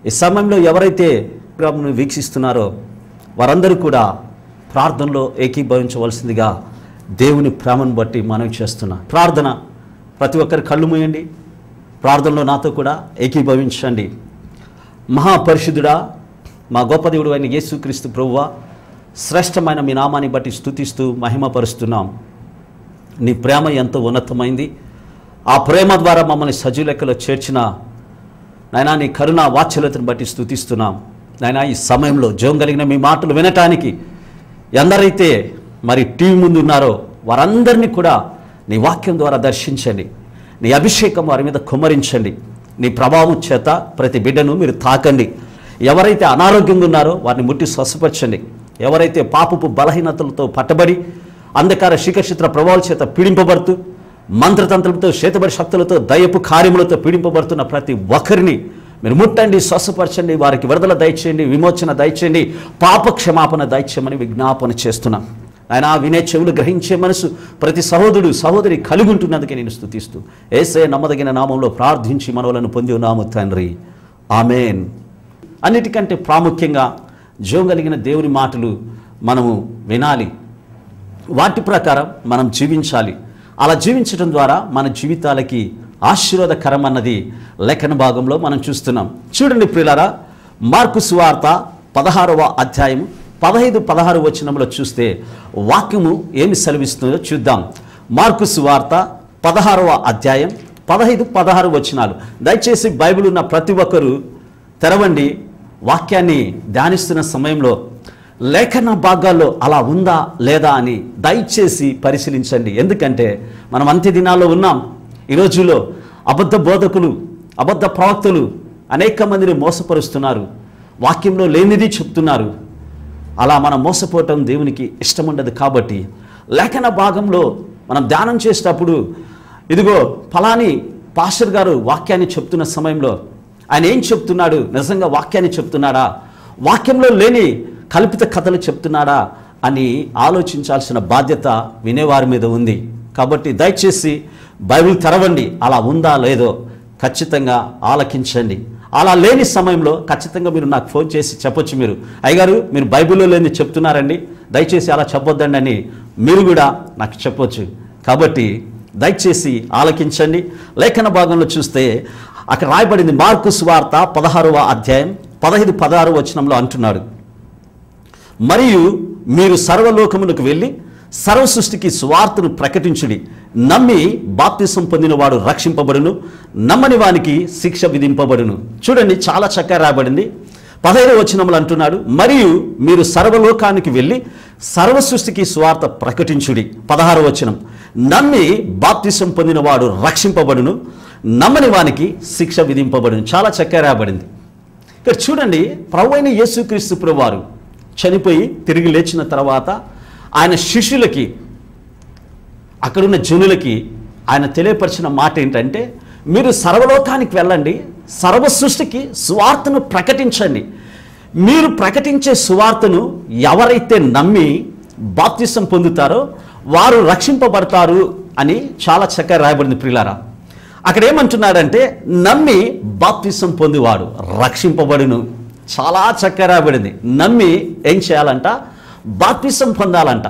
ఈ సమయంలో ఎవరైతే ప్రోగ్రామ్ను వీక్షిస్తున్నారో వారందరూ కూడా ప్రార్థనలో ఏకీభవించవలసిందిగా దేవుని ప్రేమను బట్టి మనవి చేస్తున్నా. ప్రార్థన ప్రతి ఒక్కరి కళ్ళు మూయండి, ప్రార్థనలో నాతో కూడా ఏకీభవించండి. మహాపరిశుద్ధుడా, మా గొప్ప దేవుడు అయిన యేసుక్రీస్తు ప్రభువా, శ్రేష్టమైన మీ నామాన్ని బట్టి స్తుతిస్తూ మహిమపరుస్తున్నాం. నీ ప్రేమ ఎంతో ఉన్నతమైంది. ఆ ప్రేమ ద్వారా మమ్మల్ని సజీవ లెక్కలో చేర్చిన నాయనా నీ కరుణ వాత్సల్యతను బట్టి స్తుతిస్తున్నాం. నాయనా ఈ సమయంలో జయం కలిగిన మీ మాటలు వినటానికి ఎందరైతే మరి టీవీ ముందు ఉన్నారో వారందరినీ కూడా నీ వాక్యం ద్వారా దర్శించండి. నీ అభిషేకం వారి మీద కుమ్మరించండి. నీ ప్రభావం చేత ప్రతి బిడ్డను మీరు తాకండి. ఎవరైతే అనారోగ్యంగా ఉన్నారో వారిని ముట్టి స్వస్థపరచండి. ఎవరైతే పాపపు బలహీనతలతో పట్టబడి అంధకార శిఖచిత్ర ప్రభావాల చేత పీడింపబడుతూ మంత్రతంత్రులతో చేతబడి శక్తులతో దయపు కార్యములతో పీడింపబడుతున్న ప్రతి ఒక్కరిని మీరు ముట్టండి, స్వస్థపరచండి, వారికి విడుదల దయచేయండి, విమోచన దయచేయండి, పాప క్షమాపణ దయచేయమని విజ్ఞాపన చేస్తున్నాం. ఆయన వినే చెవులు గ్రహించే మనసు ప్రతి సహోదరుడు సహోదరి కలిగి ఉంటున్నందుకే నేను స్తుతిస్తూ యేసయ్య నమ్మదగిన నామంలో ప్రార్థించి మనవలను పొంది ఉన్నాము తండ్రి, ఆమేన్. అన్నిటికంటే ప్రాముఖ్యంగా జీవం కలిగిన దేవుని మాటలు మనము వినాలి, వాటి ప్రకారం మనం జీవించాలి. అలా జీవించడం ద్వారా మన జీవితాలకి ఆశీర్వాదకరం అన్నది లేఖన భాగంలో మనం చూస్తున్నాం. చూడండి ప్రియులారా, మార్కు సువార్త 16వ అధ్యాయం 15-16 వచనంలో చూస్తే వాక్యము ఏమి సెలవిస్తుందో చూద్దాం. మార్కు సువార్త 16వ అధ్యాయం 15-16 వచనాలు. దయచేసి బైబిల్ ఉన్న ప్రతి ఒక్కరూ తెరవండి. వాక్యాన్ని ధ్యానిస్తున్న సమయంలో లేఖన భాగాల్లో అలా ఉందా లేదా అని దయచేసి పరిశీలించండి. ఎందుకంటే మనం అంత్య దినాల్లో ఉన్నాం. ఈ రోజుల్లో అబద్ధ బోధకులు, అబద్ధ ప్రవక్తలు అనేక మందిని మోసపరుస్తున్నారు, వాక్యంలో లేనిది చెప్తున్నారు. అలా మనం మోసపోవటం దేవునికి ఇష్టం ఉండదు. కాబట్టి లేఖన భాగంలో మనం ధ్యానం చేసేటప్పుడు ఇదిగో ఫలాని పాస్టర్ గారు వాక్యాన్ని చెప్తున్న సమయంలో ఆయన ఏం చెప్తున్నాడు, నిజంగా వాక్యాన్ని చెప్తున్నాడా, వాక్యంలో లేని కల్పిత కథలు చెప్తున్నాడా అని ఆలోచించాల్సిన బాధ్యత వినేవారి మీద ఉంది. కాబట్టి దయచేసి బైబిల్ తెరవండి. అలా ఉందా లేదో ఖచ్చితంగా ఆలకించండి. అలా లేని సమయంలో ఖచ్చితంగా మీరు నాకు ఫోన్ చేసి చెప్పొచ్చు. మీరు అయ్యగారు మీరు బైబిల్లో లేని చెప్తున్నారండి, దయచేసి అలా చెప్పొద్దండి అని మీరు కూడా నాకు చెప్పొచ్చు. కాబట్టి దయచేసి ఆలకించండి. లేఖన భాగంలో చూస్తే అక్కడ రాయబడింది, మార్కు సువార్త 16వ అధ్యాయం 15-16 వచనంలో అంటున్నాడు, మరియు మీరు సర్వలోకమునకు వెళ్ళి సర్వ సృష్టికి సువార్తను ప్రకటించుడి. నమ్మి బాప్తిసం పొందినవాడు రక్షింపబడును, నమ్మని వానికి శిక్ష విధింపబడును. చూడండి చాలా చక్కగా రాబడింది. 15వ వచనంలో అంటున్నాడు, మరియు మీరు సర్వలోకానికి వెళ్ళి సర్వ సృష్టికి సువార్త ప్రకటించుడి. 16వ వచనం, నమ్మి బాప్తిసం పొందినవాడు రక్షింపబడును, నమ్మని వానికి శిక్ష విధింపబడును. చాలా చక్కగా రాబడింది. ఇక్కడ చూడండి, ప్రభువైన యేసుక్రీస్తు ప్రభువారు చనిపోయి తిరిగి లేచిన తర్వాత ఆయన శిష్యులకి, అక్కడున్న జనులకి ఆయన తెలియపరిచిన మాట ఏంటంటే, మీరు సర్వలోకానికి వెళ్ళండి, సర్వ సృష్టికి సువార్తను ప్రకటించండి. మీరు ప్రకటించే సువార్తను ఎవరైతే నమ్మి బాప్తిసం పొందుతారో వారు రక్షింపబడతారు అని చాలా చక్కగా రాయబడింది. ప్రియులారా, అక్కడ ఏమంటున్నాడంటే, నమ్మి బాప్తిసం పొందివాడు రక్షింపబడును. చాలా చక్కగా రాయబడింది. నమ్మి ఏం చేయాలంట, బాప్తిసం పొందాలంట.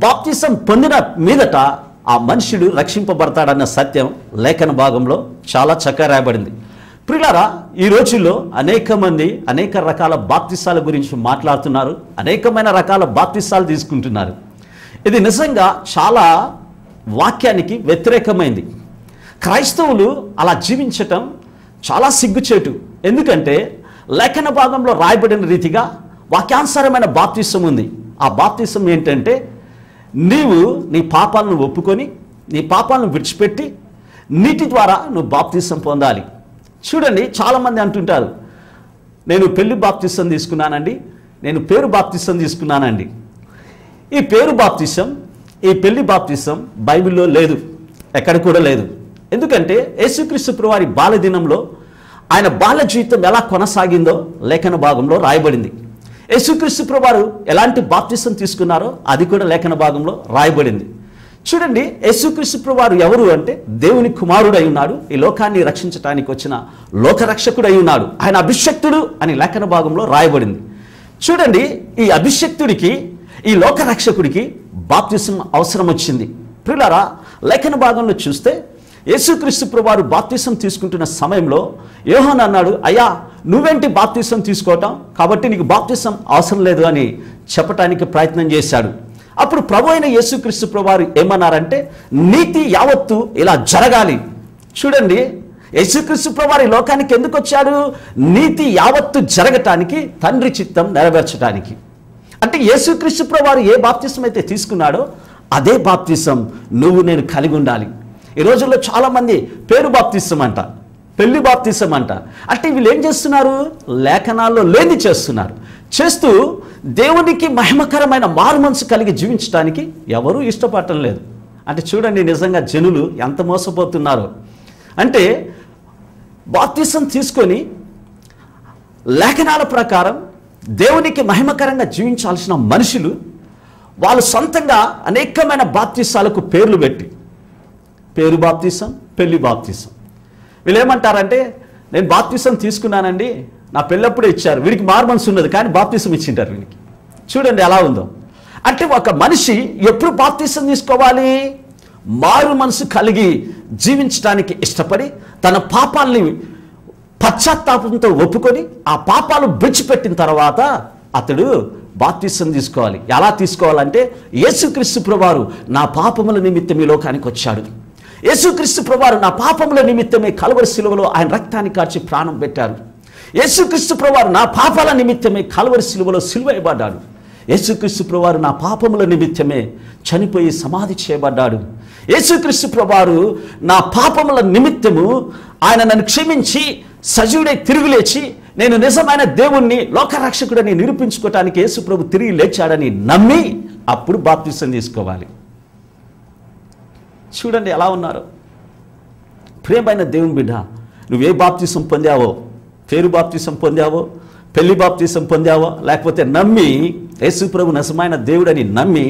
బాప్తిసం పొందిన మీదట ఆ మనుషుడు రక్షింపబడతాడన్న సత్యం లేఖన భాగంలో చాలా చక్కగా రాయబడింది. ప్రియులారా, ఈ రోజుల్లో అనేక మంది అనేక రకాల బాప్తిసాల గురించి మాట్లాడుతున్నారు, అనేకమైన రకాల బాప్తిసాలు తీసుకుంటున్నారు. ఇది నిజంగా చాలా వాక్యానికి వ్యతిరేకమైంది. క్రైస్తవులు అలా జీవించటం చాలా సిగ్గుచేటు. ఎందుకంటే లేఖన భాగంలో రాయబడిన రీతిగా వాక్యానుసారమైన బాప్తిసం ఉంది. ఆ బాప్తిసం ఏంటంటే, నీవు నీ పాపాలను ఒప్పుకొని నీ పాపాలను విడిచిపెట్టి నీటి ద్వారా నువ్వు బాప్తిసం పొందాలి. చూడండి, చాలామంది అంటుంటారు, నేను పెళ్లి బాప్తిసం తీసుకున్నానండి, నేను పేరు బాప్తిసం తీసుకున్నానండి. ఈ పేరు బాప్తిసం, ఈ పెళ్లి బాప్తిసం బైబిల్లో లేదు, ఎక్కడ కూడా లేదు. ఎందుకంటే యేసుక్రీస్తు ప్రభువారి బాల్యదినంలో ఆయన బాల్య జీవితం ఎలా కొనసాగిందో లేఖన భాగంలో రాయబడింది. యేసుక్రీస్తు ప్రభువారు ఎలాంటి బాప్తిసం తీసుకున్నారో అది కూడా లేఖన భాగంలో రాయబడింది. చూడండి, యేసుక్రీస్తు ప్రభువారు ఎవరు అంటే దేవుని కుమారుడై ఉన్నాడు, ఈ లోకాన్ని రక్షించడానికి వచ్చిన లోకరక్షకుడై ఉన్నాడు, ఆయన అభిషక్తుడు అని లేఖన భాగంలో రాయబడింది. చూడండి, ఈ అభిషక్తుడికి, ఈ లోకరక్షకుడికి బాప్తిసం అవసరం వచ్చింది. ప్రియులారా, లేఖన భాగంలో చూస్తే యేసుక్రీస్తు ప్రభువారు బాప్తిసం తీసుకుంటున్న సమయంలో యోహాను అన్నాడు, అయ్యా నువ్వేంటి బాప్తిసం తీసుకోవటం, కాబట్టి నీకు బాప్తిసం అవసరం లేదు అని చెప్పటానికి ప్రయత్నం చేశాడు. అప్పుడు ప్రభు అయిన యేసుక్రీస్తు ప్రభువారు ఏమన్నారంటే, నీతి యావత్తు ఇలా జరగాలి. చూడండి, యేసుక్రీస్తు ప్రభువారు ఈ లోకానికి ఎందుకు వచ్చాడు? నీతి యావత్తు జరగటానికి, తండ్రి చిత్తం నెరవేర్చడానికి. అంటే యేసుక్రీస్తు ప్రభువారు ఏ బాప్తిసం అయితే తీసుకున్నాడో అదే బాప్తిసం నువ్వు నేను కలిగి ఉండాలి. ఈ రోజుల్లో చాలామంది పేరు బాప్తిసం అంట, పెళ్లి బాప్తిసం అంట. అంటే వీళ్ళు ఏం చేస్తున్నారు? లేఖనాల్లో లేని చేస్తున్నారు. చేస్తూ దేవునికి మహిమకరమైన మారు మనసు కలిగి జీవించడానికి ఎవరూ ఇష్టపడటం లేదు. అంటే చూడండి, నిజంగా జనులు ఎంత మోసపోతున్నారో. అంటే బాప్తిసం తీసుకొని లేఖనాల ప్రకారం దేవునికి మహిమకరంగా జీవించాల్సిన మనుషులు వాళ్ళు సొంతంగా అనేకమైన బాప్తిసాలకు పేర్లు పెట్టి, పేరు బాప్తిసం, పెళ్లి బాప్తిసం. వీళ్ళు ఏమంటారంటే, నేను బాప్తిసం తీసుకున్నానండి, నా పెళ్ళప్పుడే ఇచ్చారు, వీడికి మారు మనసు ఉన్నది కానీ బాప్తిసం ఇచ్చింటారు వీడికి. చూడండి ఎలా ఉందో. అంటే ఒక మనిషి ఎప్పుడు బాప్తిసం తీసుకోవాలి? మారు మనసు కలిగి జీవించడానికి ఇష్టపడి తన పాపాలని పశ్చాత్తాపంతో ఒప్పుకొని ఆ పాపాలు విడిచిపెట్టిన తర్వాత అతడు బాప్తిసం తీసుకోవాలి. ఎలా తీసుకోవాలంటే, యేసుక్రీస్తు ప్రభువారు నా పాపముల నిమిత్తం ఈ లోకానికి వచ్చాడు, యేసుక్రీస్తు ప్రభువారు నా పాపముల నిమిత్తమే కల్వరి శిలువలో ఆయన రక్తాన్ని కార్చి ప్రాణం పెట్టారు, యేసుక్రీస్తు ప్రభువారు నా పాపాల నిమిత్తమే కల్వరి శిలువలో సిలువేయబడ్డాడు, యేసుక్రీస్తు ప్రభువారు నా పాపముల నిమిత్తమే చనిపోయి సమాధి చేయబడ్డాడు, యేసుక్రీస్తు ప్రభువారు నా పాపముల నిమిత్తము ఆయన నన్ను క్షమించి సజీవుడై తిరిగి లేచి నేను నిజమైన దేవుణ్ణి లోకరక్షకుడని నిరూపించుకోవటానికి యేసు ప్రభు తిరిగి లేచాడని నమ్మి అప్పుడు బాప్తిసం తీసుకోవాలి. చూడండి ఎలా ఉన్నారు. ప్రియమైన దేవుని బిడ్డ, నువ్వే బాప్తిసం పొందావో, పేరు బాప్తిసం పొందావో, పెళ్లి బాప్తిసం పొందావో, లేకపోతే నమ్మి యేసు ప్రభు నిజమైన దేవుడని నమ్మి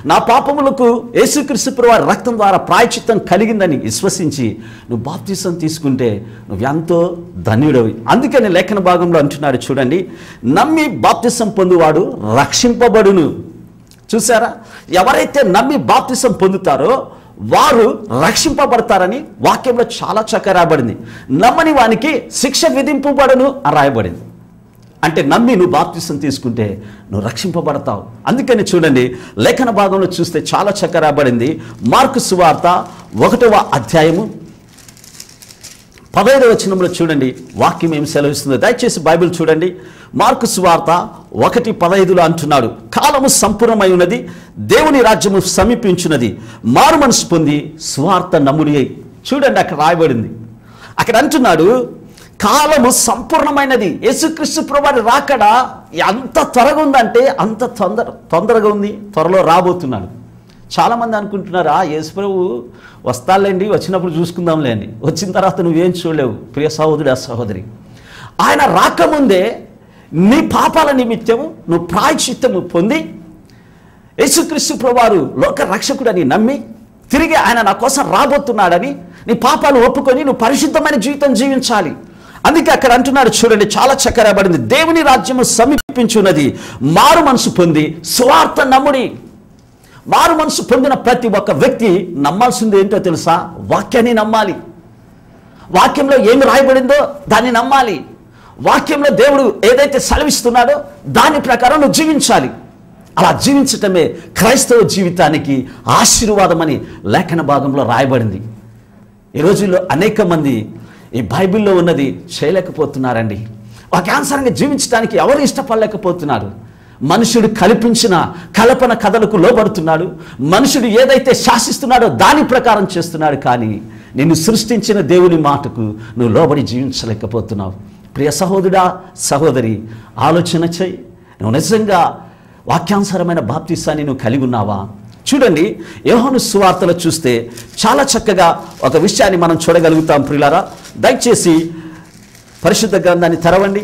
నా పాపములకు యేసుక్రీస్తు ప్రభువారి రక్తం ద్వారా ప్రాయశ్చిత్తం కలిగిందని విశ్వసించి నువ్వు బాప్తిసం తీసుకుంటే నువ్వు ఎంతో ధన్యుడవి. అందుకని లేఖన భాగంలో అంటున్నాడు చూడండి, నమ్మి బాప్తిసం పొందువాడు రక్షింపబడును. చూసారా, ఎవరైతే నమ్మి బాప్తిసం పొందుతారో వారు రక్షింపబడతారని వాక్యంలో చాలా చక్కగా రాయబడింది. నమ్మని వానికి శిక్ష విధింపబడును అని రాయబడింది. అంటే నమ్మి నువ్వు బాప్తిసం తీసుకుంటే నువ్వు రక్షింపబడతావు. అందుకని చూడండి, లేఖన భాగంలో చూస్తే చాలా చక్కగా రాయబడింది. మార్కు సువార్త 1వ అధ్యాయము 15వ వచనంలో చూడండి వాక్యం ఏం సెలవిస్తుందో. దయచేసి బైబిల్ చూడండి. మార్కు సువార్త 1:15లో అంటున్నాడు, కాలము సంపూర్ణమై ఉన్నది, దేవుని రాజ్యము సమీపించున్నది, మారు మనసు పొంది సువార్త నమ్ముడి. చూడండి అక్కడ రాయబడింది. అక్కడ అంటున్నాడు కాలము సంపూర్ణమైనది. యేసుక్రీస్తు ప్రభువారి రాకడ ఎంత త్వరగా ఉందంటే అంత తొందరగా ఉంది, త్వరలో రాబోతున్నాడు. చాలామంది అనుకుంటున్నారు, యేసు ప్రభు వస్తాలేండి, వచ్చినప్పుడు చూసుకుందాంలే అని. వచ్చిన తర్వాత నువ్వేం చూడలేవు ప్రియ సహోదరి సహోదరి. ఆయన రాకముందే నీ పాపాల నిమిత్తము నువ్వు ప్రాయశ్చిత్తము పొంది యేసుక్రీస్తు ప్రభువారు లోక రక్షకుడని నమ్మి తిరిగి ఆయన నా కోసం రాబోతున్నాడని నీ పాపాలు ఒప్పుకొని నువ్వు పరిశుద్ధమైన జీవితం జీవించాలి. అందుకే అక్కడ అంటున్నాడు చూడండి, చాలా చక్కగా రాయబడింది, దేవుని రాజ్యము సమీపించున్నది, మారు మనసు పొంది సువార్త నమ్ముడి. మారు మనసు పొందిన ప్రతి ఒక్క వ్యక్తి నమ్మాల్సింది ఏంటో తెలుసా? వాక్యాన్ని నమ్మాలి. వాక్యంలో ఏమి రాయబడిందో దాన్ని నమ్మాలి. వాక్యంలో దేవుడు ఏదైతే సెలవిస్తున్నాడో దాని ప్రకారం నువ్వు జీవించాలి. అలా జీవించటమే క్రైస్తవ జీవితానికి ఆశీర్వాదమని లేఖన భాగంలో రాయబడింది. ఈ రోజుల్లో అనేక మంది ఈ బైబిల్లో ఉన్నది చేయలేకపోతున్నారండి. వాక్యానుసారంగా జీవించడానికి ఎవరు ఇష్టపడలేకపోతున్నారు. మనుషుడు కల్పించిన కల్పన కథలకు లోబడుతున్నాడు. మనుషుడు ఏదైతే శాసిస్తున్నాడో దాని ప్రకారం చేస్తున్నాడు. కానీ నిన్ను సృష్టించిన దేవుని మాటకు నువ్వు లోబడి జీవించలేకపోతున్నావు. ప్రియ సహోదరుడా సహోదరి, ఆలోచన చేయి. నువ్వు నిజంగా వాక్యానుసారమైన బాప్తిసాన్ని నువ్వు కలిగి ఉన్నావా? చూడండి, యోహాను సువార్తలో చూస్తే చాలా చక్కగా ఒక విషయాన్ని మనం చూడగలుగుతాం. ప్రియులారా, దయచేసి పరిశుద్ధ గ్రంథాన్ని తెరవండి.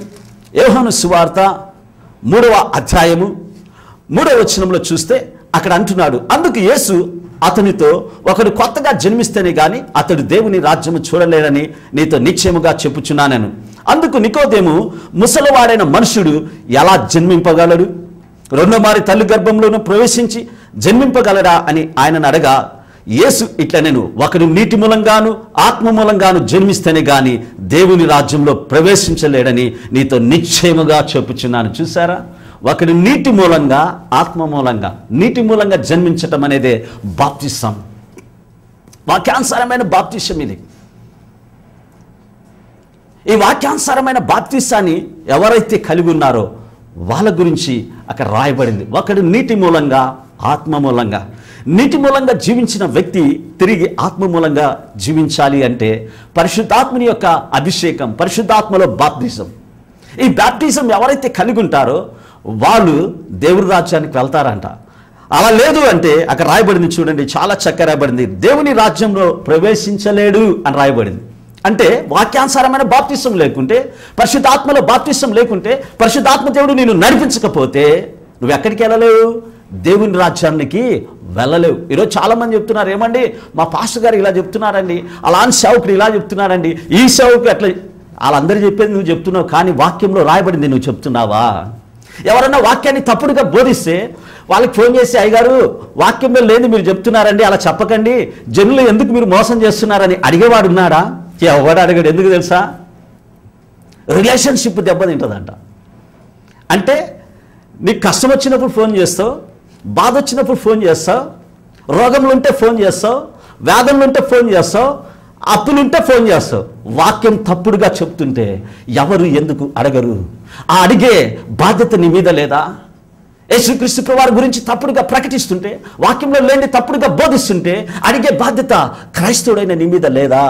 యోహాను సువార్త 3వ అధ్యాయము 3వ వచనంలో చూస్తే అక్కడ అంటున్నాడు, అందుకు యేసు అతనితో ఒకడు కొత్తగా జన్మిస్తేనే గాని అతడు దేవుని రాజ్యము చూడలేడని నీతో నిశ్చయముగా చెప్పుచున్నాను. అందుకు నికోదేము, ముసలివాడైన మనుషుడు ఎలా జన్మింపగలడు? రెండో మారి తల్లి గర్భంలోనూ ప్రవేశించి జన్మింపగలడా అని ఆయనను అడగా, యేసు ఇట్లా, నేను ఒకడు నీటి మూలంగాను ఆత్మ మూలంగాను జన్మిస్తేనే గాని దేవుని రాజ్యంలో ప్రవేశించలేడని నీతో నిశ్చయముగా చెప్పుచున్నాను. చూసారా, ఒకడు నీటి మూలంగా ఆత్మ మూలంగా, నీటి మూలంగా జన్మించటం అనేదే బాప్తిసం. వాక్యానుసారమైన బాప్తిసం ఇది. ఈ వాక్యానుసారమైన బాప్తిసాన్ని ఎవరైతే కలిగి ఉన్నారో వాళ్ళ గురించి అక్కడ రాయబడింది. ఒకడు నీటి మూలంగా ఆత్మ మూలంగా. నీటి మూలంగా జీవించిన వ్యక్తి తిరిగి ఆత్మ మూలంగా జీవించాలి అంటే పరిశుద్ధాత్మని యొక్క అభిషేకం, పరిశుద్ధాత్మలో బాప్తిజం. ఈ బాప్తిజం ఎవరైతే కలిగి ఉంటారో వాళ్ళు దేవుని రాజ్యానికి వెళ్తారంట. అలా లేదు అంటే అక్కడ రాయబడింది చూడండి, చాలా చక్కగా రాయబడింది, దేవుని రాజ్యంలో ప్రవేశించలేడు అని రాయబడింది. అంటే వాక్యానుసారమైన బాప్తిసం లేకుంటే, పరిశుద్ధాత్మలో బాప్తిసం లేకుంటే, పరిశుద్ధాత్మ దేవుడు నిన్ను నడిపించకపోతే నువ్వు ఎక్కడికి వెళ్ళలేవు? దేవుని రాజ్యానికి వెళ్ళలేవు. ఈరోజు చాలామంది చెప్తున్నారు, ఏమండి మా పాస్టర్ గారు ఇలా చెప్తున్నారండి, అలాంటి సేవకుడు ఇలా చెప్తున్నారండి, ఈ సేవకు అట్లా. వాళ్ళందరూ చెప్పేది నువ్వు చెప్తున్నావు, కానీ వాక్యంలో రాయబడింది నువ్వు చెప్తున్నావా? ఎవరన్నా వాక్యాన్ని తప్పుడుగా బోధిస్తే వాళ్ళకి ఫోన్ చేసి, అయ్యగారు వాక్యంలో లేదు మీరు చెప్తున్నారండి, అలా చెప్పకండి, జనులు ఎందుకు మీరు మోసం చేస్తున్నారని అడిగేవాడు ఉన్నాడా? ఎవడు అడిగాడు? ఎందుకు తెలుసా? రిలేషన్షిప్ దెబ్బతింటుందంట. అంటే నీకు కష్టం వచ్చినప్పుడు ఫోన్ చేస్తావు, బాధ వచ్చినప్పుడు ఫోన్ చేస్తావు, రోగంలు ఉంటే ఫోన్ చేస్తావు, వేదనలు ఉంటే ఫోన్ చేస్తావు, అప్పులుంటే ఫోన్ చేస్తావు. వాక్యం తప్పుడుగా చెప్తుంటే ఎవరు ఎందుకు అడగరు? ఆ అడిగే బాధ్యత నీ మీద లేదా? యేసుక్రీస్తు ప్రభువారి గురించి తప్పుడుగా ప్రకటిస్తుంటే, వాక్యంలో లేని తప్పుడుగా బోధిస్తుంటే అడిగే బాధ్యత క్రైస్తవుడైన నీ మీద లేదా?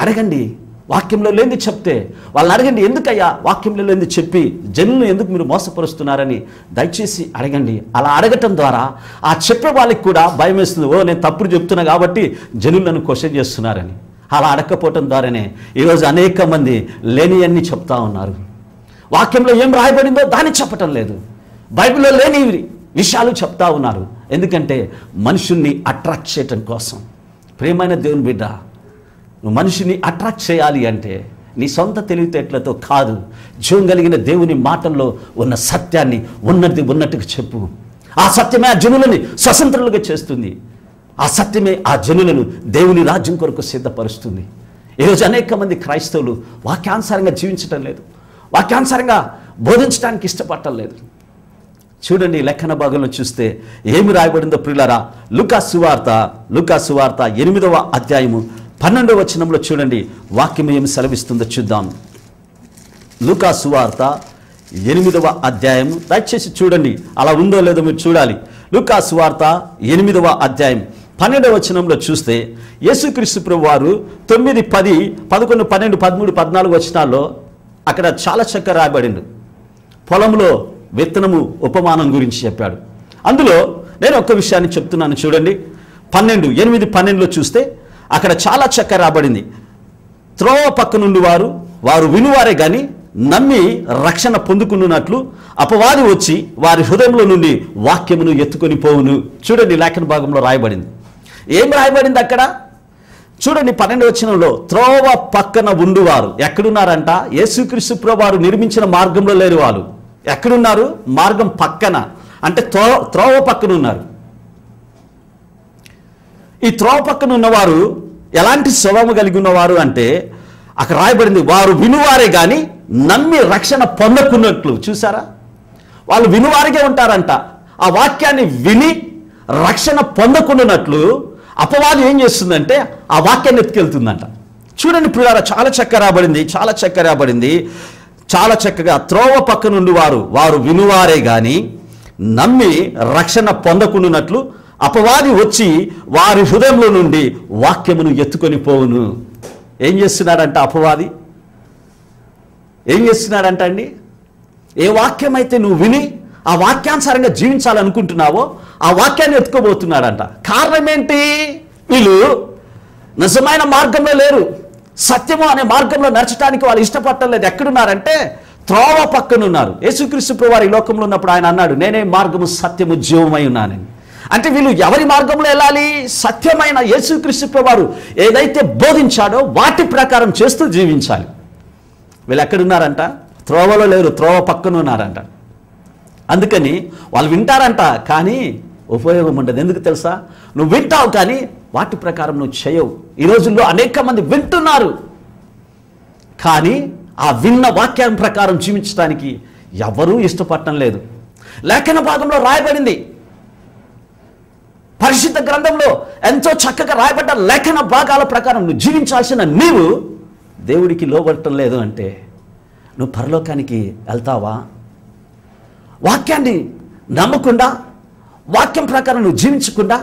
అడగండి. వాక్యంలో లేని చెప్తే వాళ్ళని అడగండి, ఎందుకయ్యా వాక్యంలో లేని చెప్పి జనులను ఎందుకు మీరు మోసపరుస్తున్నారని దయచేసి అడగండి. అలా అడగటం ద్వారా ఆ చెప్పే వాళ్ళకి కూడా భయం వేస్తుంది, ఓ నేను తప్పుడు చెప్తున్నా కాబట్టి జనులు నన్ను క్వశ్చన్ చేస్తున్నారని. అలా అడగకపోవటం ద్వారానే ఈరోజు అనేక మంది లేనియన్నీ చెప్తా ఉన్నారు. వాక్యంలో ఏం రాయబడిందో దాన్ని చెప్పటం లేదు, బైబిల్లో లేని విషయాలు చెప్తా ఉన్నారు. ఎందుకంటే మనుషుల్ని అట్రాక్ట్ చేయటం కోసం. ప్రియమైన దేవుని బిడ్డ, నువ్వు మనిషిని అట్రాక్ట్ చేయాలి అంటే నీ సొంత తెలివితేటలతో కాదు, జీవం కలిగిన దేవుని మాటల్లో ఉన్న సత్యాన్ని ఉన్నది ఉన్నట్టుగా చెప్పు. ఆ సత్యమే ఆ జనులని స్వతంత్రులుగా చేస్తుంది. ఆ సత్యమే ఆ జనులను దేవుని రాజ్యం కొరకు సిద్ధపరుస్తుంది. ఈరోజు అనేక మంది క్రైస్తవులు వాక్యానుసారంగా జీవించటం లేదు, వాక్యానుసారంగా బోధించడానికి ఇష్టపడటం లేదు. చూడండి, లేఖన భాగంలో చూస్తే ఏమి రాయబడిందో ప్రియులారా, లూకాసు సువార్త 8వ అధ్యాయము 12వ వచనంలో చూడండి, వాక్యం ఏమి సెలవిస్తుందో చూద్దాం. లూకాసు సువార్త 8వ అధ్యాయము, దయచేసి చూడండి, అలా ఉందో లేదో మీరు చూడాలి. లూకాసు సువార్త 8వ అధ్యాయం 12వ వచనంలో చూస్తే యేసుక్రీస్తు ప్రభువారు 9, 10, 11, 12, 13, 14 వచనాల్లో అక్కడ చాలా చక్కగా రాయబడిండు. పొలంలో విత్తనము ఉపమానం గురించి చెప్పాడు. అందులో నేను ఒక్క విషయాన్ని చెప్తున్నాను చూడండి. 8, 12లో చూస్తే అక్కడ చాలా చక్కగా రాబడింది. త్రోవ పక్క నుండి వారు వినువారే గాని నమ్మి రక్షణ పొందుకున్నట్లు అపవాది వచ్చి వారి హృదయంలో నుండి వాక్యమును ఎత్తుకొని పోవును. చూడండి, లేఖన భాగంలో రాయబడింది. ఏం రాయబడింది అక్కడ చూడండి. 12వ వచనంలో త్రోవ పక్కన ఉండువారు ఎక్కడున్నారంట? యేసుక్రీస్తు ప్రభువారు నిర్మించిన మార్గంలో లేరు. వాళ్ళు ఎక్కడున్నారు? మార్గం పక్కన, అంటే త్రోవ పక్కన ఉన్నారు. ఈ త్రోవ పక్కన ఉన్నవారు ఎలాంటి స్వభావం కలిగి ఉన్నవారు అంటే అక్కడ రాయబడింది, వారు వినువారే కానీ నమ్మి రక్షణ పొందకున్నట్లు. చూసారా, వాళ్ళు వినువారిగా ఉంటారంట. ఆ వాక్యాన్ని విని రక్షణ పొందకున్నట్లు అపవాది ఏం చేస్తుందంటే ఆ వాక్యాన్ని ఎత్తుకెళ్తుందంట. చూడండి ప్రియులారా, చాలా చక్కగా రాబడింది. చాలా చక్కగా, త్రోవ పక్క నుండి వారు వినువారే గాని నమ్మి రక్షణ పొందకున్నట్లు అపవాది వచ్చి వారి హృదయంలో నుండి వాక్యమును ఎత్తుకొని పోవును. ఏం చేస్తున్నాడంట అపవాది? ఏం చేస్తున్నాడంట అండి? ఏ వాక్యం అయితే నువ్వు విని ఆ వాక్యానుసారంగా జీవించాలనుకుంటున్నావో ఆ వాక్యాన్ని ఎత్తుకోబోతున్నాడంట. కారణం ఏంటి? వీళ్ళు నిజమైన మార్గంలో లేరు, సత్యము అనే మార్గంలో నడచడానికి వాళ్ళు ఇష్టపడలేదు. ఎక్కడున్నారంటే త్రోవ పక్కన ఉన్నారు. యేసుక్రీస్తు ప్రభువారు ఈ లోకంలో ఉన్నప్పుడు ఆయన అన్నాడు, నేనే మార్గము సత్యము జీవమై ఉన్నానని. అంటే వీళ్ళు ఎవరి మార్గంలో వెళ్ళాలి? సత్యమైన యేసుక్రీస్తు ప్రభువారు ఏదైతే బోధించాడో వాటి ప్రకారం చేస్తూ జీవించాలి. వీళ్ళు ఎక్కడున్నారంట? త్రోవలో లేరు, త్రోవ పక్కన ఉన్నారంట. అందుకని వాళ్ళు వింటారంట, కానీ ఉపయోగం ఉండదు. ఎందుకు తెలుసా? నువ్వు వింటావు కానీ వాటి ప్రకారం నువ్వు చేయవు. ఈ రోజుల్లో అనేక మంది వింటున్నారు, కానీ ఆ విన్న వాక్యం ప్రకారం జీవించడానికి ఎవరూ ఇష్టపడటం లేదు. లేఖన భాగంలో రాయబడింది, పరిశుద్ధ గ్రంథంలో ఎంతో చక్కగా రాయబడ్డ లేఖన భాగాల ప్రకారం నువ్వు జీవించాల్సిన నీవు దేవుడికి లోబడటం లేదు అంటే నువ్వు పరలోకానికి వెళ్తావా? వాక్యాన్ని నమ్మకుండా, వాక్యం ప్రకారం నువ్వు జీవించకుండా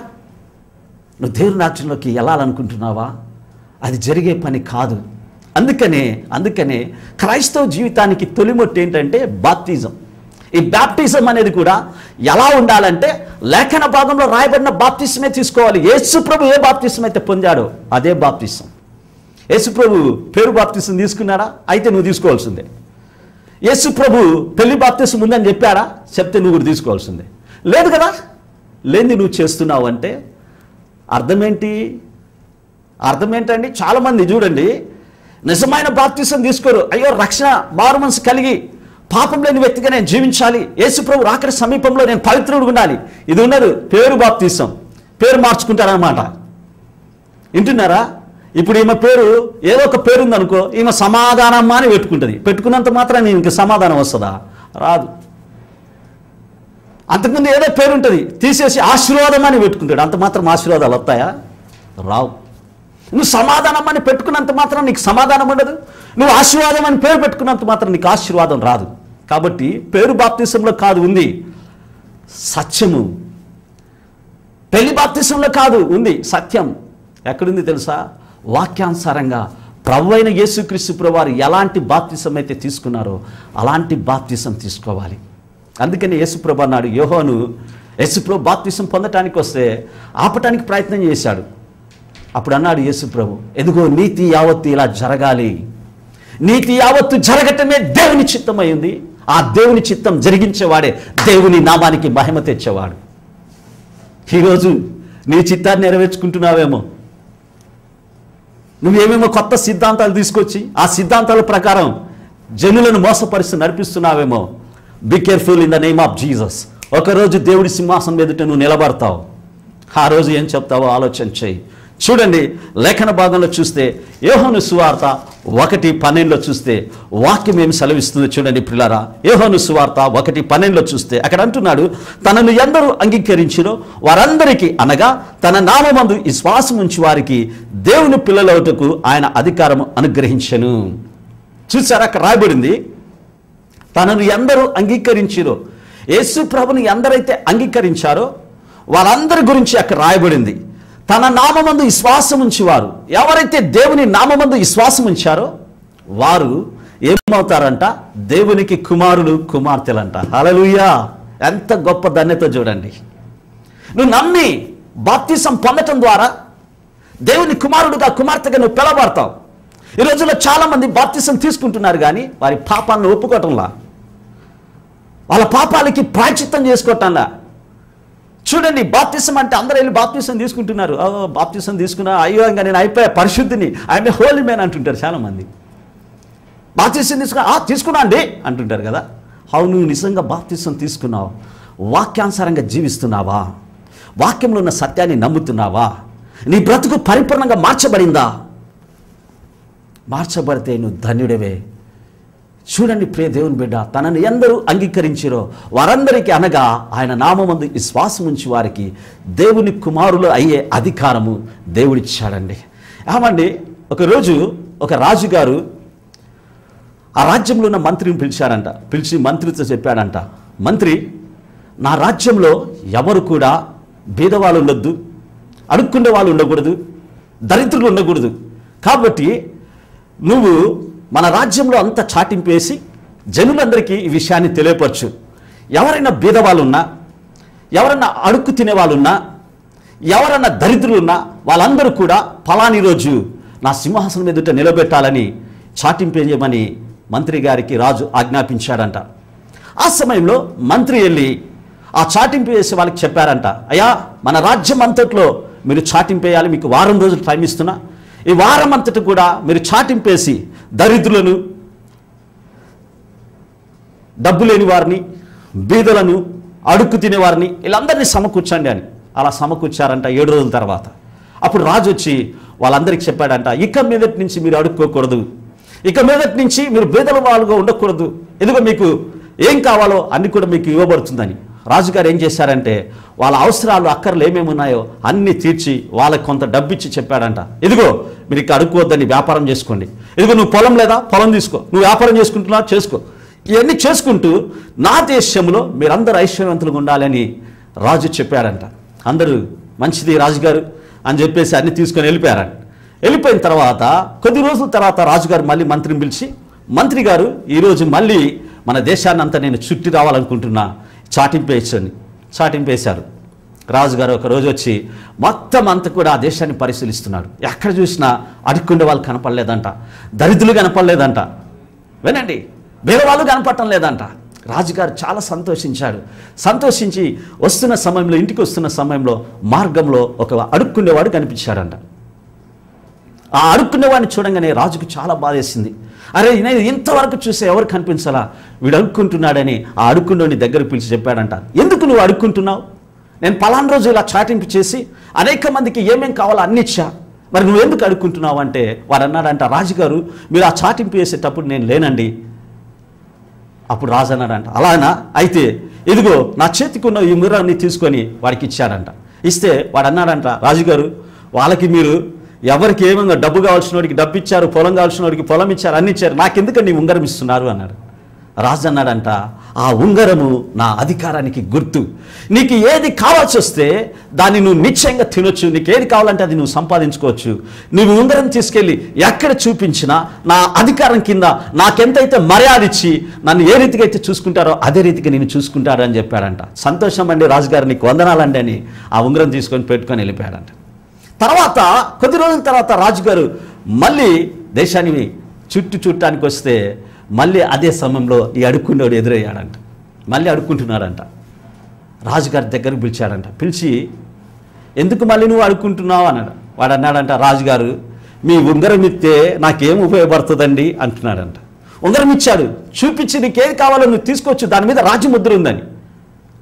నువ్వు దేవుని రాజ్యంలోకి వెళ్ళాలనుకుంటున్నావా? అది జరిగే పని కాదు. అందుకనే క్రైస్తవ జీవితానికి తొలిమొట్టు ఏంటంటే బాప్తిజం. ఈ బాప్టిజం అనేది కూడా ఎలా ఉండాలంటే లేఖన భాగంలో రాయబడిన బాప్తిజమే తీసుకోవాలి. యేసుప్రభు ఏ బాప్తిజం అయితే పొందాడో అదే బాప్తిజం. యేసుప్రభు పేరు బాప్తిజం తీసుకున్నాడా? అయితే నువ్వు తీసుకోవాల్సిందే. యేసుప్రభు పెళ్లి బాప్తిజం ఉందని చెప్పాడా? చెప్తే నువ్వు కూడా తీసుకోవాల్సిందే. లేదు కదా? లేని నువ్వు చేస్తున్నావు అంటే అర్థం ఏంటండి? చాలామంది చూడండి, నిజమైన బాప్తిజం తీసుకోరు. అయ్యో, రక్షణ మారు మనసు కలిగి పాపం లేని వ్యక్తిగా నేను జీవించాలి, యేసుప్రభు రాకడ సమీపంలో నేను పవిత్రుడు ఉండాలి, ఇది ఉన్నది పేరు బాప్తిజం. పేరు మార్చుకుంటారనమాట. వింటున్నారా? ఇప్పుడు ఈమె పేరు ఏదో ఒక పేరు ఉందనుకో, ఈమె సమాధానమ్మా అని పెట్టుకుంటుంది. పెట్టుకున్నంత మాత్రం ఇంక సమాధానం వస్తుందా? రాదు. అంతకుముందు ఏదో పేరు ఉంటుంది, తీసేసి ఆశీర్వాదం అని పెట్టుకుంటాడు. అంత మాత్రం ఆశీర్వాదాలు వస్తాయా? రావు. నువ్వు సమాధానం అని పెట్టుకున్నంత మాత్రం నీకు సమాధానం ఉండదు. నువ్వు ఆశీర్వాదం అని పేరు పెట్టుకున్నంత మాత్రం నీకు ఆశీర్వాదం రాదు. కాబట్టి పేరు బాప్తిజంలో కాదు ఉంది సత్యము. పెళ్లి బాప్తిజంలో కాదు ఉంది సత్యం. ఎక్కడుంది తెలుసా? వాక్యానుసారంగా ప్రభువైన యేసుక్రీస్తు ప్రభువారు ఎలాంటి బాప్తిజం అయితే తీసుకున్నారో అలాంటి బాప్తిజం తీసుకోవాలి. అందుకని యేసుప్రభు అన్నాడు, యేసుప్రభు బాప్తిజం పొందటానికి వస్తే ఆపటానికి ప్రయత్నం చేశాడు. అప్పుడు అన్నాడు యేసుప్రభు, ఎదుగో నీతి యావత్తు ఇలా జరగాలి. నీతి యావత్తు జరగటమే దేవుని చిత్తమైంది. ఆ దేవుని చిత్తం జరిగించేవాడే దేవుని నామానికి మహిమ తెచ్చేవాడు. ఈరోజు నీ చిత్తాన్ని నెరవేర్చుకుంటున్నావేమో, నువ్వేమేమో కొత్త సిద్ధాంతాలు తీసుకొచ్చి ఆ సిద్ధాంతాల ప్రకారం జనులను మోసపరిస్తూ నడిపిస్తున్నావేమో. Be careful in the name of Jesus. ఒకరోజు దేవుడి సింహాసనం ఎదుట నువ్వు నిలబడతావు. ఆ రోజు ఏం చెప్తావో ఆలోచన చేయి. చూడండి, లేఖన భాగంలో చూస్తే యోహాను సువార్త 1:12 చూస్తే వాక్యం ఏమి సెలవిస్తుందో చూడండి ప్రియులారా. యోహాను సువార్త 1:12 చూస్తే అక్కడ అంటున్నాడు, తనను ఎందరూ అంగీకరించిరో వారందరికీ, అనగా తన నామమందు విశ్వాసం ఉంచి వారికి దేవుని పిల్లలవుటకు ఆయన అధికారం అనుగ్రహించెను. చూసారా? అక్కడ రాయబడింది, తనను ఎందరూ అంగీకరించిరో. యేసు ప్రభుని ఎందరైతే అంగీకరించారో వారందరి గురించి అక్కడ రాయబడింది. తన నామమందు విశ్వాసం ఉంచేవారు, ఎవరైతే దేవుని నామమందు విశ్వాసం ఉంచారో వారు ఏమవుతారంట? దేవునికి కుమారులు కుమార్తెలంట. హల్లెలూయా! ఎంత గొప్ప ధన్యత చూడండి. నువ్వు నమ్మి బాప్తిసం పొందటం ద్వారా దేవుని కుమారుడుగా కుమార్తెగా నువ్వు పిలవబడతావు. ఈ రోజుల్లో చాలామంది బాప్తిసం తీసుకుంటున్నారు కానీ వారి పాపాలను ఒప్పుకోవటంలా, వాళ్ళ పాపాలకి ప్రాయశ్చిత్తం చేసుకోవటంలా. చూడండి, బాప్తిసం అంటే అందరూ వెళ్ళి బాప్తిసం తీసుకుంటున్నారు. బాప్తిసం తీసుకున్నా, అయ్యో ఇంకా నేను అయిపోయా పరిశుద్ధిని, ఐఎమ్ ఏ హోలీ మ్యాన్ అంటుంటారు చాలామంది. బాప్తిసం తీసుకున్నా అండి అంటుంటారు కదా. నువ్వు నిజంగా బాప్తిసం తీసుకున్నావు? వాక్యానుసారంగా జీవిస్తున్నావా? వాక్యంలో ఉన్న సత్యాన్ని నమ్ముతున్నావా? నీ బ్రతుకు పరిపూర్ణంగా మార్చబడిందా? మార్చబడితే నువ్వు ధన్యుడవే. చూడండి ప్రియ దేవుని బిడ్డ, తనను ఎందరూ అంగీకరించిరో వారందరికీ, అనగా ఆయన నామమందు విశ్వాసం ఉంచి వారికి దేవుని కుమారులు అయ్యే అధికారము దేవుడిచ్చాడండి. ఏమండి, ఒకరోజు ఒక రాజుగారు ఆ రాజ్యంలో ఉన్న మంత్రిని పిలిచారంట. పిలిచి మంత్రితో చెప్పాడంట, మంత్రి, నా రాజ్యంలో ఎవరు కూడా బీదవాళ్ళు ఉండొద్దు, అడుక్కుండే వాళ్ళు ఉండకూడదు, దరిద్రులు ఉండకూడదు. కాబట్టి నువ్వు మన రాజ్యంలో అంతా చాటింపేసి జనులందరికీ ఈ విషయాన్ని తెలియపరచు. ఎవరైనా బీదవాళ్ళు ఉన్నా, ఎవరైనా అడుక్కు తినేవాళ్ళున్నా, ఎవరైనా దరిద్రులున్నా వాళ్ళందరూ కూడా ఫలాని రోజు నా సింహాసనం ఎదుట నిలబెట్టాలని చాటింపేయమని మంత్రి గారికి రాజు ఆజ్ఞాపించాడంట. ఆ సమయంలో మంత్రి వెళ్ళి ఆ చాటింపు వేసి వాళ్ళకి చెప్పారంట, అయ్యా మన రాజ్యం అంతట్లో మీరు చాటింపు వేయాలి, మీకు వారం రోజులు టైం ఇస్తున్నా. ఈ వారం అంతటి కూడా మీరు చాటింపేసి దరిద్రులను, డబ్బు లేని వారిని, బీదలను, అడుక్కు తినేవారిని వీళ్ళందరినీ సమకూర్చండి అని. అలా సమకూర్చారంట 7 రోజుల తర్వాత. అప్పుడు రాజు వచ్చి వాళ్ళందరికీ చెప్పాడంట, ఇక మీదటి నుంచి మీరు అడుక్కోకూడదు, ఇక మీదటి నుంచి మీరు బీదల వాళ్ళుగా ఉండకూడదు, ఎందుకో మీకు ఏం కావాలో అన్ని కూడా మీకు ఇవ్వబడుతుందని. రాజుగారు ఏం చేశారంటే వాళ్ళ అవసరాలు అక్కర్లు ఏమేమి ఉన్నాయో అన్నీ తీర్చి వాళ్ళకి కొంత డబ్బు ఇచ్చి చెప్పాడంట, ఇదిగో మీరు ఇక అడుక్కోవద్దని, వ్యాపారం చేసుకోండి, ఇదిగో నువ్వు పొలం లేదా పొలం తీసుకో, నువ్వు వ్యాపారం చేసుకుంటున్నా చేసుకో, ఇవన్నీ చేసుకుంటూ నా దేశంలో మీరందరూ ఐశ్వర్యవంతులుగా ఉండాలని రాజు చెప్పాడంట. అందరూ మంచిది రాజుగారు అని చెప్పేసి అన్ని తీసుకొని వెళ్ళిపోయారంట. వెళ్ళిపోయిన తర్వాత కొద్ది రోజుల తర్వాత రాజుగారు మళ్ళీ మంత్రిని పిలిచి, మంత్రి గారు ఈరోజు మళ్ళీ మన దేశాన్ని అంతా నేను చుట్టి రావాలనుకుంటున్నా, చాటింపేయచ్చని. చాటింపేశారు. రాజుగారు ఒక రోజు వచ్చి మొత్తం అంతా కూడా ఆ దేశాన్ని పరిశీలిస్తున్నాడు. ఎక్కడ చూసినా అడుక్కుండే వాళ్ళు కనపడలేదంట, దరిద్రులు కనపడలేదంట, వినండి, వేరేవాళ్ళు కనపడటం లేదంట. రాజుగారు చాలా సంతోషించాడు. సంతోషించి వస్తున్న సమయంలో, ఇంటికి వస్తున్న సమయంలో మార్గంలో ఒక అడుక్కుండేవాడు కనిపించాడంట. ఆ అడుక్కునేవాడిని చూడంగానే రాజుకు చాలా బాధేసింది. అరే నేను ఇంతవరకు చూస్తే ఎవరు కనిపించాలా, వీడు అడుక్కుంటున్నాడని ఆ అడుక్కుండోని దగ్గర పిలిచి చెప్పాడంట, ఎందుకు నువ్వు అడుక్కుంటున్నావు? నేను పలానా రోజు ఇలా చాటింపు చేసి అనేక మందికి ఏమేం కావాలో అన్ని ఇచ్చా, మరి నువ్వు ఎందుకు అడుక్కుంటున్నావు అంటే వాడు అన్నాడంట, రాజుగారు మీరు ఆ చాటింపు చేసేటప్పుడు నేను లేనండి. అప్పుడు రాజు అన్నాడంట, అలానా, అయితే ఇదిగో నా చేతికి ఉన్న ఈ ఉంగరాన్ని తీసుకొని వాడికి ఇచ్చాడంట. ఇస్తే వాడు అన్నాడంట, రాజుగారు వాళ్ళకి మీరు ఎవరికి ఏమో డబ్బు కావాల్సిన వాడికి డబ్బు ఇచ్చారు, పొలం కావాల్సిన వాడికి పొలం ఇచ్చారు, అన్ని ఇచ్చారు, నాకెందుకండి ఉంగరం ఇస్తున్నారు అన్నాడు. రాజు అన్నాడంట, ఆ ఉంగరము నా అధికారానికి గుర్తు, నీకు ఏది కావాల్సి వస్తే దాన్ని నువ్వు నిశ్చయంగా తినొచ్చు, నీకు ఏది కావాలంటే అది నువ్వు సంపాదించుకోవచ్చు, నువ్వు ఉంగరం తీసుకెళ్ళి ఎక్కడ చూపించినా నా అధికారం కింద నాకెంతైతే మర్యాద ఇచ్చి నన్ను ఏ రీతిగా అయితే చూసుకుంటారో అదే రీతిగా నేను చూసుకుంటారు అని చెప్పాడంట. సంతోషం అండి రాజుగారు, నీకు వందనాలండి అని ఆ ఉంగరం తీసుకొని పెట్టుకొని వెళ్ళిపోయాడంట. తర్వాత కొద్ది రోజుల తర్వాత రాజుగారు మళ్ళీ దేశాన్ని చుట్టానికి వస్తే మళ్ళీ అదే సమయంలో ఈ అడుక్కుండేవాడు ఎదురయ్యాడంట. మళ్ళీ అడుక్కుంటున్నాడంట. రాజుగారి దగ్గరికి పిలిచాడంట. పిలిచి ఎందుకు మళ్ళీ నువ్వు అడుక్కుంటున్నావు అన్నాడు. వాడు అన్నాడంట, రాజుగారు మీ ఉంగరం ఇస్తే నాకేం ఉపయోగపడుతుందండి అంటున్నాడంట. ఉంగరం ఇచ్చాడు, చూపించి నీకేది కావాలో నువ్వు తీసుకోవచ్చు, దాని మీద రాజముద్ర ఉందని.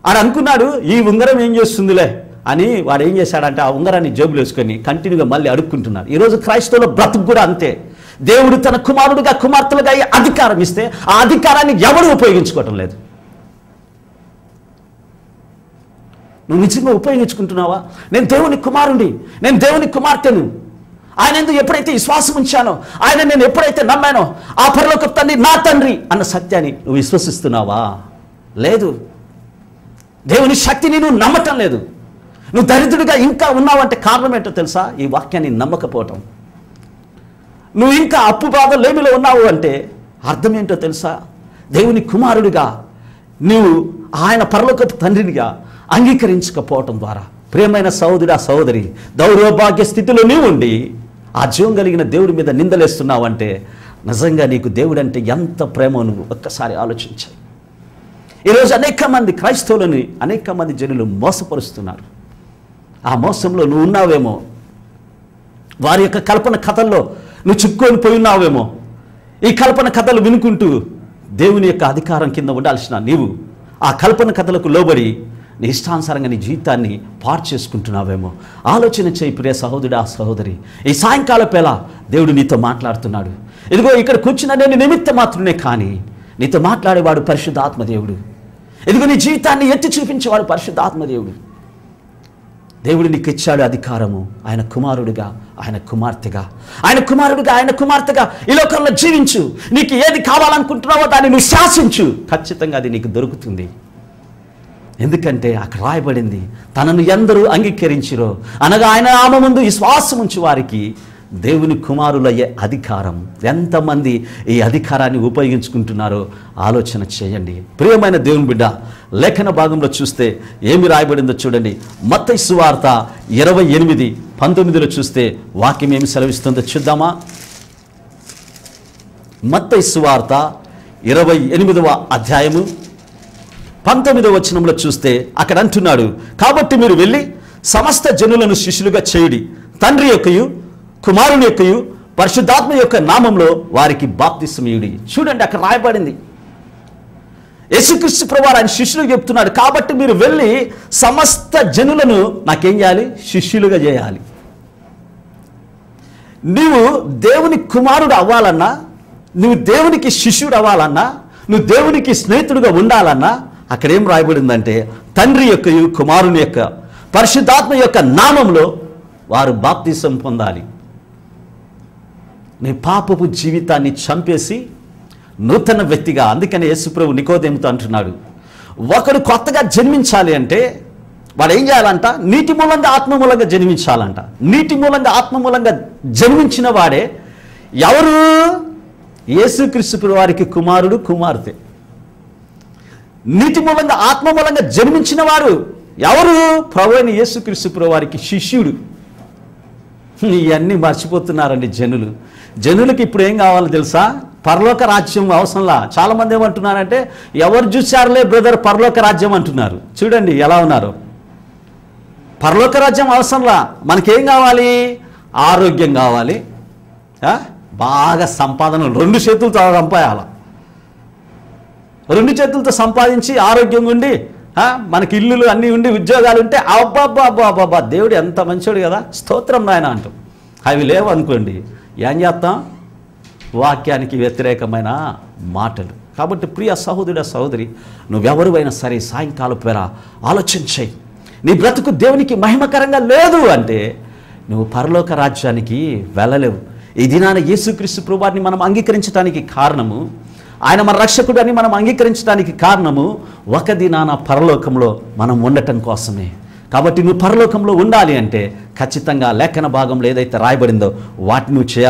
ఆడు అనుకున్నాడు ఈ ఉంగరం ఏం చేస్తుందిలే అని. వాడు ఏం చేశాడంటే ఆ ఉంగరాన్ని జేబులు వేసుకొని కంటిన్యూగా మళ్ళీ అడుక్కుంటున్నాడు. ఈరోజు క్రైస్తవుల బ్రతుకు కూడా అంతే. దేవుడు తన కుమారుడుగా కుమార్తెలుగా అధికారం ఇస్తే ఆ అధికారాన్ని ఎవరు ఉపయోగించుకోవటం లేదు. నువ్వు నిజంగా ఉపయోగించుకుంటున్నావా? నేను దేవుని కుమారుడి, నేను దేవుని కుమార్తెను, ఆయన ఎందుకు ఎప్పుడైతే విశ్వాసం ఉంచానో, ఆయన నేను ఎప్పుడైతే నమ్మానో ఆ పరలోకపు తండ్రి నా తండ్రి అన్న సత్యాన్ని నువ్వు విశ్వసిస్తున్నావా? లేదు. దేవుని శక్తిని నువ్వు నమ్మటం లేదు. నువ్వు దరిద్రుడిగా ఇంకా ఉన్నావంటే కారణం ఏంటో తెలుసా? ఈ వాక్యాన్ని నమ్మకపోవటం. నువ్వు ఇంకా అప్పు బాధ లేమిలో ఉన్నావు అంటే అర్థం ఏంటో తెలుసా? దేవుని కుమారుడిగా నువ్వు ఆయన పరలోకపు తండ్రినిగా అంగీకరించకపోవటం ద్వారా, ప్రియమైన సహోదరుడా సహోదరి, దౌర్భాగ్య స్థితిలో నీవు ఉండి ఆ జీవం కలిగిన దేవుడి మీద నిందలేస్తున్నావంటే నిజంగా నీకు దేవుడు అంటే ఎంత ప్రేమో నువ్వు ఒక్కసారి ఆలోచించాయి. ఈరోజు అనేక మంది క్రైస్తవులని అనేక మంది జనులు మోసపరుస్తున్నారు. ఆ మోసంలో నువ్వు ఉన్నావేమో, వారి యొక్క కల్పన కథల్లో నువ్వు చిక్కుకొని పోయి ఉన్నావేమో. ఈ కల్పన కథలు వినుకుంటూ దేవుని యొక్క అధికారం కింద ఉండాల్సిన నీవు ఆ కల్పన కథలకు లోబడి నీ ఇష్టానుసారంగా నీ జీవితాన్ని పాడు చేసుకుంటున్నావేమో. ఆలోచన చేయి ప్రియ సహోదరుడా సహోదరి. ఈ సాయంకాల వేళ దేవుడు నీతో మాట్లాడుతున్నాడు. ఇదిగో ఇక్కడ కూర్చున్న నేను నిమిత్త మాత్రమే, కానీ నీతో మాట్లాడేవాడు పరిశుద్ధాత్మ దేవుడు. ఇదిగో నీ జీవితాన్ని ఎత్తి చూపించేవాడు పరిశుద్ధాత్మ దేవుడు. దేవుడు నీకు ఇచ్చాడు అధికారము. ఆయన కుమారుడిగా, ఆయన కుమార్తెగా, ఆయన కుమారుడిగా, ఆయన కుమార్తెగా ఈ లోకంలో జీవించు. నీకు ఏది కావాలనుకుంటున్నావో దాన్ని నువ్వు శాసించు. ఖచ్చితంగా అది నీకు దొరుకుతుంది. ఎందుకంటే అక్కడ రాయబడింది, తనను ఎందరూ అంగీకరించిరో అనగా ఆయన నామము ముందు విశ్వాసం ఉంచి వారికి దేవుని కుమారులయ్యే అధికారం. ఎంతమంది ఈ అధికారాన్ని ఉపయోగించుకుంటున్నారో ఆలోచన చేయండి. ప్రియమైన దేవుని బిడ్డ, లేఖన భాగంలో చూస్తే ఏమి రాయబడిందో చూడండి. మత్తయి సువార్త 28:19 చూస్తే వాక్యం ఏమి సెలవిస్తుందో చూద్దామా? మత్తయి సువార్త 28వ అధ్యాయము 19వ వచనంలో చూస్తే అక్కడ అంటున్నాడు, కాబట్టి మీరు వెళ్ళి సమస్త జనులను శిష్యులుగా చేయుడి, తండ్రి యొక్కయు కుమారుని యొక్కయు పరిశుద్ధాత్మ యొక్క నామంలో వారికి బాప్తిస్మం ఇయ్యుడి. చూడండి, అక్కడ రాయబడింది. యేసుక్రీస్తు ప్రభువారు ఆయన శిష్యులకు చెప్తున్నాడు, కాబట్టి మీరు వెళ్ళి సమస్త జనులను నాకేం చేయాలి? శిష్యులుగా చేయాలి. నీవు దేవుని కుమారుడు అవ్వాలన్నా, నువ్వు దేవునికి శిష్యుడు అవ్వాలన్నా, నువ్వు దేవునికి స్నేహితుడుగా ఉండాలన్నా అక్కడ ఏం రాయబడిందంటే తండ్రి యొక్కయు కుమారుని యొక్క పరిశుద్ధాత్మ యొక్క నామంలో వారు బాప్తిసం పొందాలి. నీ పాపపు జీవితాన్ని చంపేసి నూతన వ్యక్తిగా, అందుకని యేసుప్రభు నికోదేముతో అంటున్నాడు, ఒకడు కొత్తగా జన్మించాలి అంటే వాడు ఏం చేయాలంట? నీటి మూలంగా ఆత్మ మూలంగా జన్మించాలంట. నీటి మూలంగా ఆత్మ మూలంగా జన్మించిన వాడే ఎవరు? యేసుక్రీస్తు వారికి కుమారుడు కుమార్తె. నీటి మూలంగా ఆత్మ మూలంగా జన్మించిన వారు ఎవరు? ప్రభువైన యేసుక్రీస్తు వారికి శిష్యుడు. ఇవన్నీ మర్చిపోతున్నారండి జనులు. జనులకి ఇప్పుడు ఏం కావాలో తెలుసా? పరలోక రాజ్యం అవసరంలా. చాలామంది ఏమంటున్నారంటే, ఎవరు చూశారులే బ్రదర్ పరలోక రాజ్యం అంటున్నారు. చూడండి ఎలా ఉన్నారు. పరలోక రాజ్యం అవసరంలా. మనకేం కావాలి? ఆరోగ్యం కావాలి, బాగా సంపాదన, 2 చేతులతో సంపాదాల, 2 చేతులతో సంపాదించి ఆరోగ్యంగా ఉండి మనకి ఇల్లులు అన్నీ ఉండి ఉద్యోగాలు ఉంటే అబ్బాబ్బాబ్బాబ్బా దేవుడు ఎంత మంచోడు కదా, స్తోత్రం నాయన అంటాం. అవి లేవు అనుకోండి, ఏం చేస్తాం? వాక్యానికి వ్యతిరేకమైన మాటలు. కాబట్టి ప్రియ సహోదరుడ సహోదరి, నువ్వెవరువైనా సరే సాయంకాలం పేర ఆలోచించాయి. నీ బ్రతుకు దేవునికి మహిమకరంగా లేదు అంటే నువ్వు పరలోక రాజ్యానికి వెళ్ళలేవు. ఈ దినాన యేసుక్రీస్తు ప్రభువారిని మనం అంగీకరించడానికి కారణము, ఆయన మన రక్షకుడు అని మనం అంగీకరించడానికి కారణము, ఒక దినాన పరలోకంలో మనం ఉండటం కోసమే. కాబట్టి నువ్వు పరలోకంలో ఉండాలి అంటే ఖచ్చితంగా లేఖన భాగంలో ఏదైతే రాయబడిందో వాటిని నువ్వు చేయాలి.